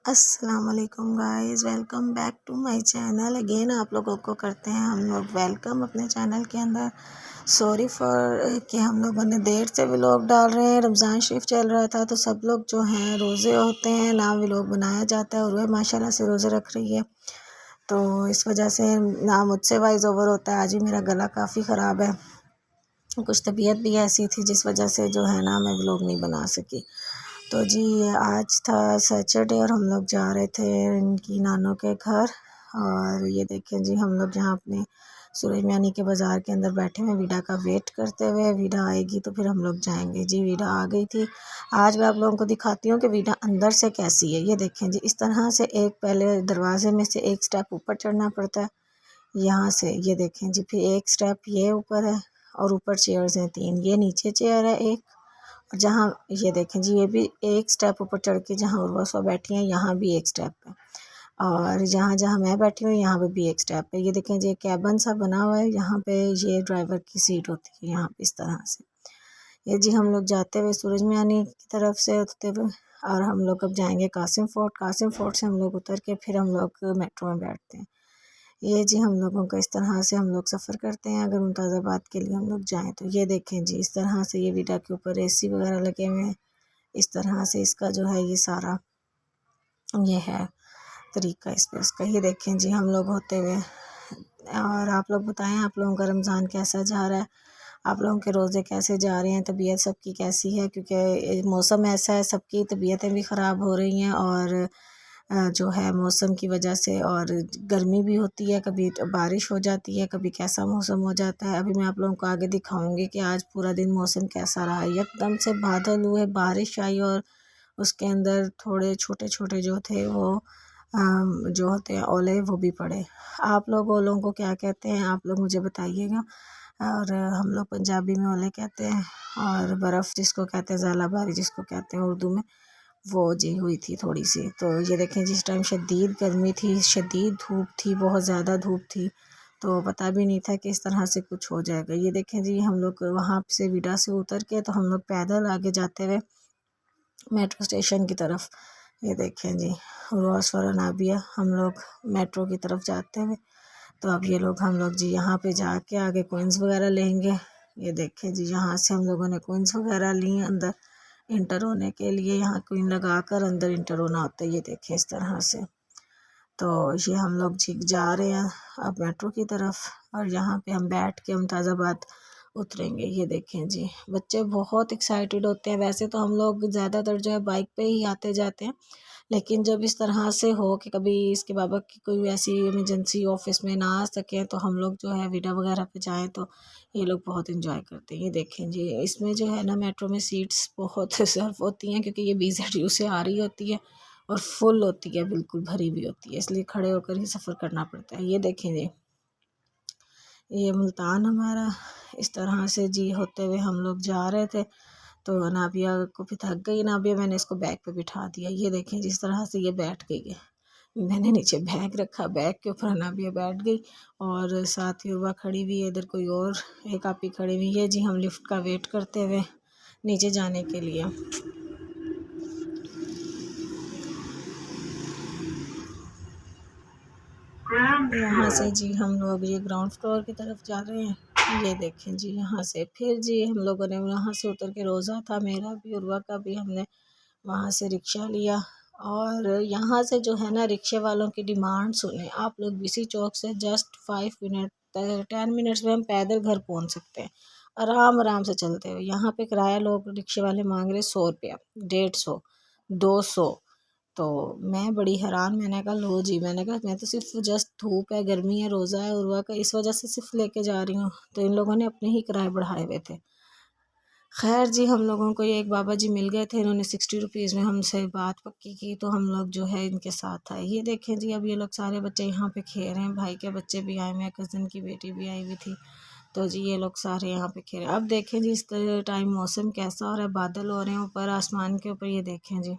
अस्सलाम वालेकुम guys, welcome back to my channel. Again आप लोगों को करते हैं हम लोग वेलकम अपने चैनल के अंदर। सॉरी फॉर कि हम लोगों ने देर से व्लॉग डाल रहे हैं। रमज़ान शरीफ चल रहा था तो सब लोग जो हैं रोज़े होते हैं, ना व्लॉग बनाया जाता है। और वह माशाल्लाह से रोज़े रख रही है तो इस वजह से ना मुझसे वॉइस ओवर होता है। आज भी मेरा गला काफ़ी ख़राब है, कुछ तबीयत भी ऐसी थी जिस वजह से जो है ना मैं व्लॉग नहीं बना सकी। तो जी आज था सैटरडे और हम लोग जा रहे थे इनकी नानों के घर। और ये देखें जी, हम लोग जहाँ अपने सूरज मियानी के बाज़ार के अंदर बैठे हुए वीडा का वेट करते हुए। वीडा आएगी तो फिर हम लोग जाएंगे। जी वीडा आ गई थी। आज मैं आप लोगों को दिखाती हूँ कि वीडा अंदर से कैसी है। ये देखें जी, इस तरह से एक पहले दरवाजे में से एक स्टेप ऊपर चढ़ना पड़ता है यहाँ से। ये देखें जी, फिर एक स्टेप ये ऊपर है और ऊपर चेयर्स हैं 3। ये नीचे चेयर है एक, जहाँ ये देखें जी ये भी एक स्टेप ऊपर चढ़ के जहाँ उर्वा बैठी हैं यहाँ भी एक स्टेप है। और जहाँ जहाँ मैं बैठी हूँ यहाँ पे भी एक स्टेप है। ये देखें जी कैबन सा बना हुआ है, यहाँ पे ये ड्राइवर की सीट होती है यहाँ पे इस तरह से। ये जी हम लोग जाते हुए सूरज मियानी की तरफ से होते हुए, और हम लोग अब जाएंगे कासिम फोर्ट। कासिम फोर्ट से हम लोग उतर के फिर हम लोग मेट्रो में बैठते हैं। ये जी हम लोगों का इस तरह से हम लोग सफ़र करते हैं। अगर मुमताज़ाबाद के लिए हम लोग जाएं तो ये देखें जी, इस तरह से ये वीडा के ऊपर एसी वगैरह लगे हुए हैं। इस तरह से इसका जो है ये सारा ये है तरीका इस पे इसका। ये देखें जी हम लोग होते हुए। और आप लोग बताएं आप लोगों का रमज़ान कैसा जा रहा है, आप लोगों के रोज़े कैसे जा रहे हैं, तबीयत सबकी कैसी है। क्योंकि मौसम ऐसा है, सबकी तबीयतें भी ख़राब हो रही हैं और जो है मौसम की वजह से। और गर्मी भी होती है, कभी तो बारिश हो जाती है, कभी कैसा मौसम हो जाता है। अभी मैं आप लोगों को आगे दिखाऊंगी कि आज पूरा दिन मौसम कैसा रहा। एकदम से बादल हुए, बारिश आई और उसके अंदर थोड़े छोटे छोटे जो थे वो जो होते हैं ओले वो भी पड़े। आप लोग ओलों को क्या कहते हैं आप लोग मुझे बताइएगा। और हम लोग पंजाबी में ओले कहते हैं, और बर्फ़ जिसको कहते हैं ज़ालाबारी जिसको कहते हैं उर्दू में, वो जी हुई थी थोड़ी सी। तो ये देखें जिस टाइम शदीद गर्मी थी, शदीद धूप थी, बहुत ज़्यादा धूप थी, तो पता भी नहीं था कि इस तरह से कुछ हो जाएगा। ये देखें जी हम लोग वहाँ से विडा से उतर के तो हम लोग पैदल आगे जाते हुए मेट्रो स्टेशन की तरफ। ये देखें जी रोसफर नाबिया हम लोग मेट्रो की तरफ जाते हुए। तो अब ये लोग हम लोग जी यहाँ पे जाके आगे कोइंस वगैरह लेंगे। ये देखें जी यहाँ से हम लोगों ने कोइंस वगैरह ली अंदर इंटर होने के लिए। यहाँ कोइन लगा कर अंदर इंटर होना होता है। ये देखें इस तरह से। तो ये हम लोग जी जा रहे हैं अब मेट्रो की तरफ, और यहाँ पे हम बैठ के मुमताज़ाबाद उतरेंगे। ये देखें जी बच्चे बहुत एक्साइटेड होते हैं। वैसे तो हम लोग ज़्यादातर जो है बाइक पे ही आते जाते हैं, लेकिन जब इस तरह से हो कि कभी इसके बाबा की कोई ऐसी इमरजेंसी ऑफिस में ना आ सके तो हम लोग जो है विडा वगैरह पे जाएं तो ये लोग बहुत इंजॉय करते हैं। ये देखें जी इसमें जो है ना मेट्रो में सीट्स बहुत रिजर्व होती हैं, क्योंकि ये BZTU से आ रही होती है और फुल होती है, बिल्कुल भरी भी होती है, इसलिए खड़े होकर ही सफ़र करना पड़ता है। ये देखें जी ये मुल्तान हमारा इस तरह से जी होते हुए हम लोग जा रहे थे। तो नाबिया को भी थक गई नाबिया, मैंने इसको बैग पे बिठा दिया। ये देखें जिस तरह से ये बैठ गई है, मैंने नीचे बैग रखा, बैग के ऊपर नाबिया बैठ गई। और साथ ही उर्वा खड़ी हुई है, इधर कोई और एक आपी खड़ी हुई है। जी हम लिफ्ट का वेट करते हुए नीचे जाने के लिए। यहाँ से जी हम लोग ये ग्राउंड फ्लोर की तरफ जा रहे हैं। ये देखें जी यहाँ से फिर जी हम लोगों ने वहाँ से उतर के, रोज़ा था मेरा भी उर्वा का भी, हमने वहाँ से रिक्शा लिया। और यहाँ से जो है ना रिक्शे वालों की डिमांड सुने आप लोग। BC चौक से जस्ट 5 मिनट 10 मिनट्स में हम पैदल घर पहुँच सकते हैं, आराम आराम से चलते हुए। यहाँ पे किराया लोग रिक्शे वाले मांग रहे 100 रुपया, 150, 200। तो मैं बड़ी हैरान, मैंने कहा लो जी, मैंने कहा मैं तो सिर्फ जस्ट धूप है, गर्मी है, रोज़ा है उर्वा का, इस वजह से सिर्फ लेके जा रही हूँ। तो इन लोगों ने अपने ही किराए बढ़ाए हुए थे। खैर जी हम लोगों को ये एक बाबा जी मिल गए थे, इन्होंने 60 रुपीज़ में हमसे बात पक्की की, तो हम लोग जो है इनके साथ आए। ये देखें जी अब ये लोग सारे बच्चे यहाँ पे खेल रहे हैं, भाई के बच्चे भी आए हुए हैं, कज़न की बेटी भी आई हुई थी। तो जी ये लोग सारे यहाँ पे खेल रहे हैं। अब देखें जी इस टाइम मौसम कैसा हो रहा है, बादल हो रहे हैं ऊपर आसमान के ऊपर। ये देखें जी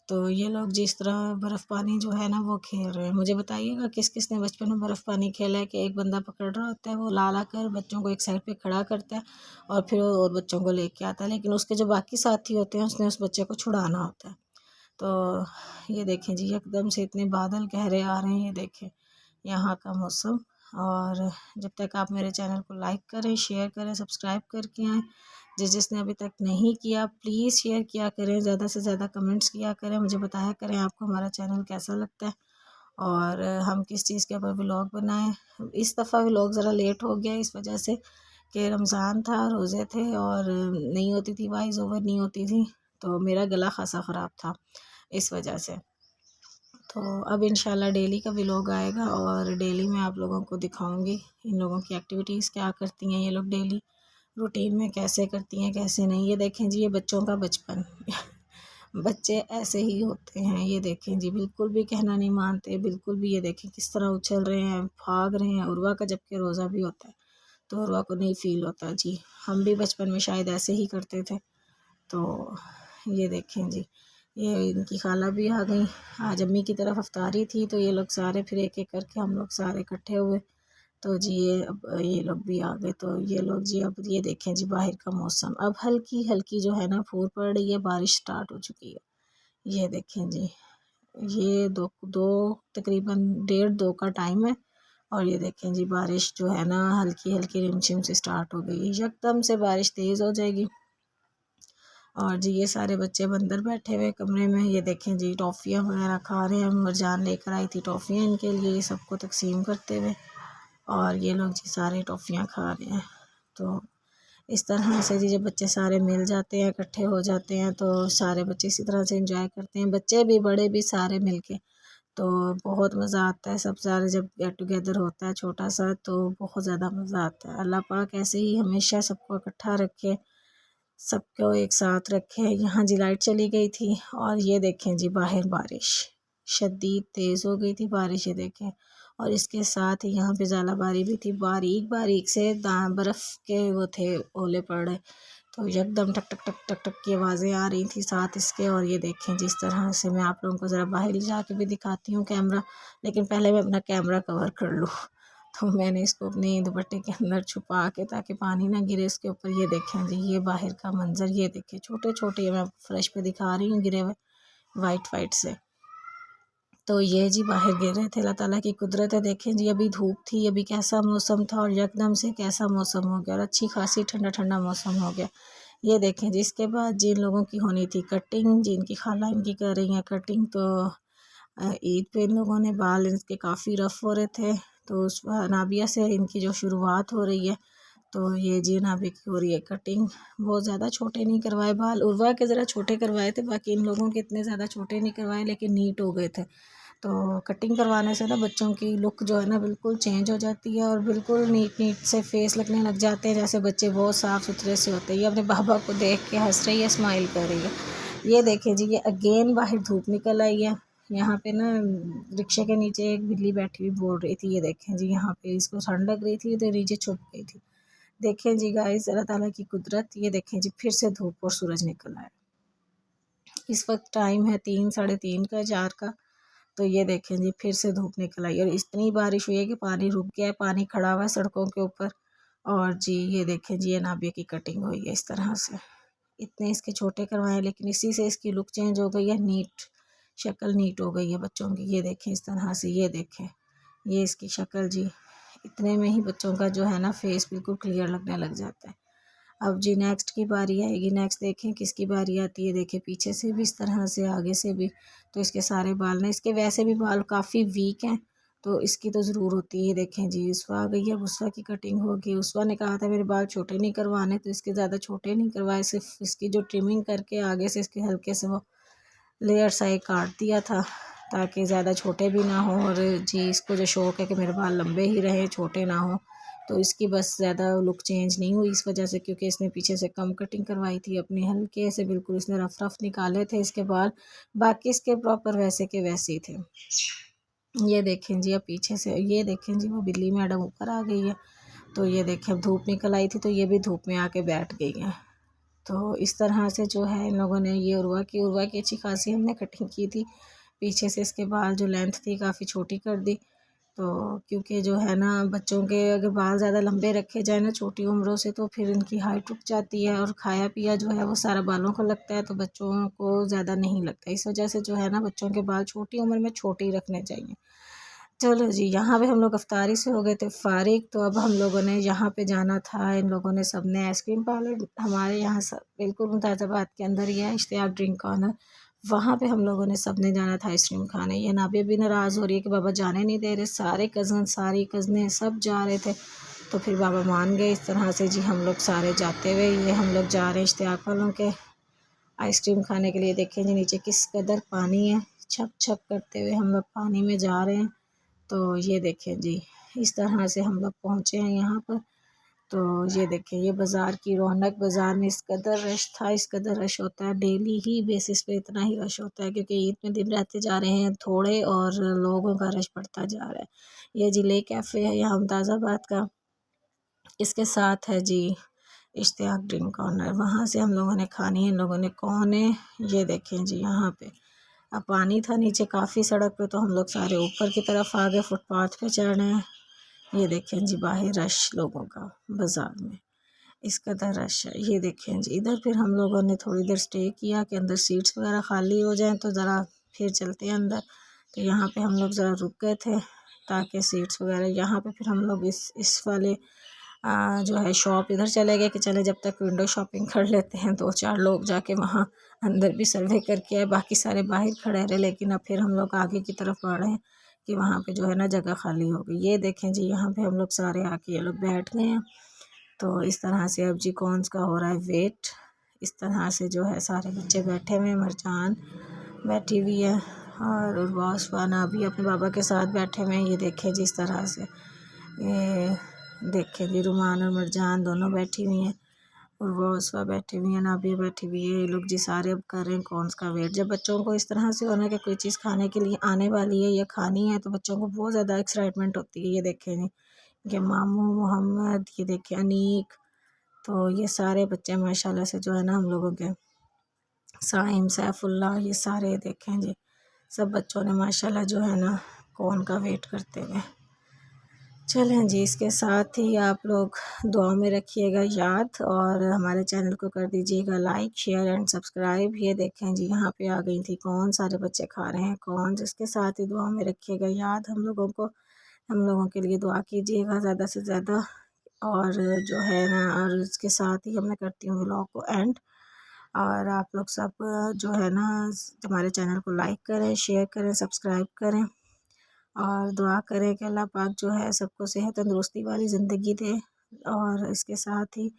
तो ये लोग जिस तरह बर्फ़ पानी जो है ना वो खेल रहे हैं। मुझे बताइएगा किस किस ने बचपन में बर्फ़ पानी खेला है, कि एक बंदा पकड़ रहा होता है, वो ला ला कर बच्चों को एक साइड पे खड़ा करता है और फिर वो और बच्चों को लेके आता है, लेकिन उसके जो बाकी साथी होते हैं उसने उस बच्चे को छुड़ाना होता है। तो ये देखें जी एकदम से इतने बादल गहरे आ रहे हैं, ये देखें यहाँ का मौसम। और जब तक आप मेरे चैनल को लाइक करें, शेयर करें, सब्सक्राइब करके आएँ। जिसने अभी तक नहीं किया प्लीज़ शेयर किया करें, ज़्यादा से ज़्यादा कमेंट्स किया करें, मुझे बताया करें आपको हमारा चैनल कैसा लगता है और हम किस चीज़ के ऊपर व्लॉग बनाएं। इस दफ़ा व्लॉग ज़रा लेट हो गया इस वजह से कि रमज़ान था, रोज़े थे और नहीं होती थी, वॉइस ओवर नहीं होती थी, तो मेरा गला खासा ख़राब था इस वजह से। तो अब इंशाल्लाह डेली का व्लॉग आएगा और डेली मैं आप लोगों को दिखाऊंगी इन लोगों की एक्टिविटीज़ क्या करती हैं ये लोग डेली रूटीन में, कैसे करती हैं कैसे नहीं। ये देखें जी ये बच्चों का बचपन बच्चे ऐसे ही होते हैं। ये देखें जी बिल्कुल भी कहना नहीं मानते, बिल्कुल भी। ये देखें किस तरह उछल रहे हैं, भाग रहे हैं। उर्वा का जबकि रोज़ा भी होता है तो उर्वा को नहीं फील होता जी। हम भी बचपन में शायद ऐसे ही करते थे। तो ये देखें जी ये इनकी खाला भी आ गई। आज अम्मी की तरफ अफ्तारी थी तो ये लोग सारे फिर एक एक करके हम लोग सारे इकट्ठे हुए। तो जी ये अब ये लोग भी आ गए। तो ये लोग जी अब ये देखें जी बाहर का मौसम अब हल्की हल्की जो है ना फूर पड़ रही है, बारिश स्टार्ट हो चुकी है। ये देखें जी ये दो दो तकरीबन 1:30-2 का टाइम है और ये देखें जी बारिश जो है ना हल्की हल्की रिमझिम से स्टार्ट हो गई। एकदम से बारिश तेज़ हो जाएगी। और जी ये सारे बच्चे अंदर बैठे हुए कमरे में। ये देखें जी टॉफ़ियाँ वगैरह खा रहे हैं। मरजान लेकर आई थी टॉफ़ियाँ इनके लिए, ये सबको तकसीम करते हुए। और ये लोग जी सारे टॉफ़ियाँ खा रहे हैं। तो इस तरह से जी जब बच्चे सारे मिल जाते हैं, इकट्ठे हो जाते हैं, तो सारे बच्चे इसी तरह से एंजॉय करते हैं, बच्चे भी बड़े भी सारे मिलके। तो बहुत मज़ा आता है सब सारे जब गेट टुगेदर होता है छोटा सा, तो बहुत ज़्यादा मज़ा आता है। अल्लाह पाक ऐसे ही हमेशा सबको इकट्ठा रखे, सबको एक साथ रखे। यहाँ जी लाइट चली गई थी और ये देखें जी बाहर बारिश शदीद तेज़ हो गई थी बारिश, ये देखें। और इसके साथ ही यहाँ पे ज़ालाबारी भी थी, बारीक बारीक से बर्फ़ के वो थे ओले पड़ रहे। तो एकदम टक टक टक टक टक की आवाज़ें आ रही थी साथ इसके। और ये देखें जिस तरह से मैं आप लोगों को ज़रा बाहर जाके भी दिखाती हूँ कैमरा, लेकिन पहले मैं अपना कैमरा कवर कर लूँ। तो मैंने इसको अपने दुपट्टे के अंदर छुपा के ताकि पानी ना गिरे इसके ऊपर। ये देखें जी ये बाहर का मंजर, ये देखें छोटे छोटे मैं फ्रेश पे दिखा रही हूँ गिरे हुए वाइट वाइट से। तो ये जी बाहर गिर रहे थे, अल्लाह ताला की कुदरत है। देखें जी अभी धूप थी, अभी कैसा मौसम था और एकदम से कैसा मौसम हो गया और अच्छी खासी ठंडा ठंडा मौसम हो गया। ये देखें जी इसके बाद जिन लोगों की होनी थी कटिंग, जिनकी खाला इनकी कर रही हैं कटिंग, तो ईद पे इन लोगों ने बाल इनके काफ़ी रफ़ हो रहे थे, तो उस नाबिया से इनकी जो शुरुआत हो रही है। तो ये जी नाबिया की हो रही है कटिंग। बहुत ज़्यादा छोटे नहीं करवाए बाल, उर्वा के ज़रा छोटे करवाए थे, बाकी इन लोगों के इतने ज़्यादा छोटे नहीं करवाए लेकिन नीट हो गए थे। तो कटिंग करवाने से ना बच्चों की लुक जो है ना बिल्कुल चेंज हो जाती है और बिल्कुल नीट नीट से फेस लगने लग जाते हैं, जैसे बच्चे बहुत साफ़ सुथरे से होते हैं। ये अपने बाबा को देख के हंस रही है, स्माइल कर रही है। ये देखें जी ये अगेन बाहर धूप निकल आई है। यहाँ पे ना रिक्शे के नीचे एक बिल्ली बैठी हुई बोल रही थी। ये देखें जी यहाँ पे इसको ठंड लग रही थी तो नीचे छुप गई थी। देखें जी गाइस अल्लाह ताला की कुदरत। ये देखें जी फिर से धूप और सूरज निकल आया। इस वक्त टाइम है 3 साढ़े 3 का 4 का। तो ये देखें जी फिर से धूप निकल आई और इतनी बारिश हुई है कि पानी रुक गया है, पानी खड़ा हुआ है सड़कों के ऊपर। और जी ये देखें जी ये नाबिया की कटिंग हुई है इस तरह से। इतने इसके छोटे करवाए लेकिन इसी से इसकी लुक चेंज हो गई है, नीट शक्ल नीट हो गई है बच्चों की। ये देखें इस तरह से, ये देखें ये इसकी शक्ल जी। इतने में ही बच्चों का जो है ना फेस बिल्कुल क्लियर लगने लग जाता है। अब जी नेक्स्ट की बारी आएगी, नेक्स्ट देखें किसकी बारी आती है। देखें पीछे से भी इस तरह से, आगे से भी। तो इसके सारे बाल ना, इसके वैसे भी बाल काफ़ी वीक हैं तो इसकी तो ज़रूर होती है। देखें जी उसवा आ गई है, उसवा की कटिंग होगी। उसवा ने कहा था मेरे बाल छोटे नहीं करवाने, तो इसके ज़्यादा छोटे नहीं करवाए, सिर्फ इसकी जो ट्रिमिंग करके आगे से इसके हल्के से वो लेयर सा एक काट दिया था ताकि ज़्यादा छोटे भी ना हो। और जी इसको जो शौक़ है कि मेरे बाल लंबे ही रहें, छोटे ना हो, तो इसकी बस ज़्यादा लुक चेंज नहीं हुई इस वजह से, क्योंकि इसने पीछे से कम कटिंग करवाई थी अपनी, हल्के से बिल्कुल इसने रफ रफ निकाले थे इसके बाल। बाकी इसके प्रॉपर वैसे के वैसे ही थे। ये देखें जी अब पीछे से, ये देखें जी वो बिल्ली मैडम ऊपर आ गई है। तो ये देखें अब धूप निकल आई थी तो ये भी धूप में आके बैठ गई है। तो इस तरह से जो है इन लोगों ने ये उर्वा की अच्छी खासी हमने कटिंग की थी। पीछे से इसके बाल जो लेंथ थी काफ़ी छोटी कर दी। तो क्योंकि जो है ना बच्चों के अगर बाल ज़्यादा लंबे रखे जाए ना छोटी उम्रों से तो फिर इनकी हाइट रुक जाती है और खाया पिया जो है वो सारा बालों को लगता है, तो बच्चों को ज़्यादा नहीं लगता। इस वजह से जो है ना बच्चों के बाल छोटी उम्र में छोटे ही रखने चाहिए। चलो जी, यहाँ पे हम लोग अफ्तारी से हो गए थे फारिग, तो अब हम लोगों ने यहाँ पे जाना था। इन लोगों ने सब ने आइसक्रीम पार्लर हमारे यहाँ सब बिल्कुल मुमताज़ाबाद के अंदर ही है, इश्तियाक ड्रिंक कॉर्नर, वहाँ पे हम लोगों ने सब ने जाना था आइसक्रीम खाने। ये नाबिया भी नाराज़ हो रही है कि बाबा जाने नहीं दे रहे, सारे कज़न सारी कज़नें सब जा रहे थे, तो फिर बाबा मान गए। इस तरह से जी हम लोग सारे जाते हुए ये हम लोग जा रहे हैं इश्तियाक वालों के आइसक्रीम खाने के लिए। देखें जी नीचे किस कदर पानी है, छप छप करते हुए हम लोग पानी में जा रहे हैं। तो ये देखें जी, इस तरह से हम लोग पहुँचे हैं यहाँ पर। तो ये देखें ये बाज़ार की रौनक, बाज़ार में इस कदर रश था, इस कदर रश होता है डेली ही बेसिस पे, इतना ही रश होता है क्योंकि ईद में दिन रहते जा रहे हैं थोड़े और लोगों का रश बढ़ता जा रहा है। ये जी ले कैफ़े है यहाँ मुमताज़ाबाद का, इसके साथ है जी इश्तियाक ड्रिंक कॉर्नर, वहाँ से हम लोगों ने खानी है। इन लोगों ने कौन है ये देखें जी, यहाँ पे अब पानी था नीचे काफ़ी सड़क पे, तो हम लोग सारे ऊपर की तरफ आ गए, फुटपाथ पे चढ़ रहे हैं। ये देखें जी बाहर रश लोगों का बाज़ार में, इस कदर रश है। ये देखें जी इधर फिर हम लोगों ने थोड़ी देर स्टे किया कि अंदर सीट्स वगैरह खाली हो जाएं तो ज़रा फिर चलते हैं अंदर। तो यहाँ पे हम लोग ज़रा रुक गए थे ताकि सीट्स वगैरह, यहाँ पे फिर हम लोग इस वाले जो है शॉप इधर चले गए कि चले जब तक विंडो शॉपिंग कर लेते हैं। दो चार लोग जाके वहाँ अंदर भी सर्वे करके आए, बाकी सारे बाहर खड़े रहे, लेकिन अब फिर हम लोग आगे की तरफ बढ़ रहे हैं कि वहाँ पे जो है ना जगह खाली हो गई। ये देखें जी यहाँ पे हम लोग सारे आके ये लोग बैठ गए हैं। तो इस तरह से अब जी कौन का हो रहा है वेट, इस तरह से जो है सारे बच्चे बैठे हुए हैं, मरजान बैठी हुई है और उर्वासवाना भी अपने बाबा के साथ बैठे हुए हैं। ये देखें जी इस तरह से, ये देखें जी रुमान और मरजान दोनों बैठी हुई हैं, उर्वा बैठी हुई है, नाबिया बैठी हुई है। ये लोग जी सारे अब कर रहे हैं कौन का वेट। जब बच्चों को इस तरह से होना है कि कोई चीज़ खाने के लिए आने वाली है या खानी है तो बच्चों को बहुत ज़्यादा एक्साइटमेंट होती है। ये देखें जी ये मामू मोहम्मद, ये देखें अनीक, तो ये सारे बच्चे माशाल्लाह से जो है ना हम लोगों के, साइम सैफुल्ला, ये सारे देखें जी सब बच्चों ने माशाल्लाह जो है ना कौन का वेट करते हुए। चलें जी, इसके साथ ही आप लोग दुआ में रखिएगा याद और हमारे चैनल को कर दीजिएगा लाइक शेयर एंड सब्सक्राइब। ये देखें जी यहाँ पे आ गई थी कौन, सारे बच्चे खा रहे हैं कौन, जिसके साथ ही दुआ में रखिएगा याद हम लोगों को, हम लोगों के लिए दुआ कीजिएगा ज़्यादा से ज़्यादा। और जो है ना और इसके साथ ही मैं करती हूँ व्लॉग को एंड, और आप लोग सब जो है ना हमारे चैनल को लाइक करें, शेयर करें, सब्सक्राइब करें और दुआ करें कि अल्लाह पाक जो है सबको सेहत तंदुरुस्ती वाली ज़िंदगी दे। और इसके साथ ही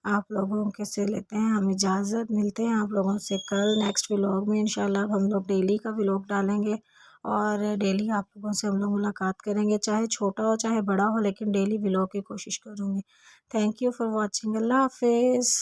आप लोगों के से लेते हैं हम इजाज़त, मिलते हैं आप लोगों से कल नेक्स्ट व्लॉग में इंशाल्लाह। हम लोग डेली का व्लॉग डालेंगे और डेली आप लोगों से हम लोग मुलाकात करेंगे, चाहे छोटा हो चाहे बड़ा हो, लेकिन डेली व्लॉग की कोशिश करूँगी। थैंक यू फॉर वॉचिंग, अल्लाह हाफिज़।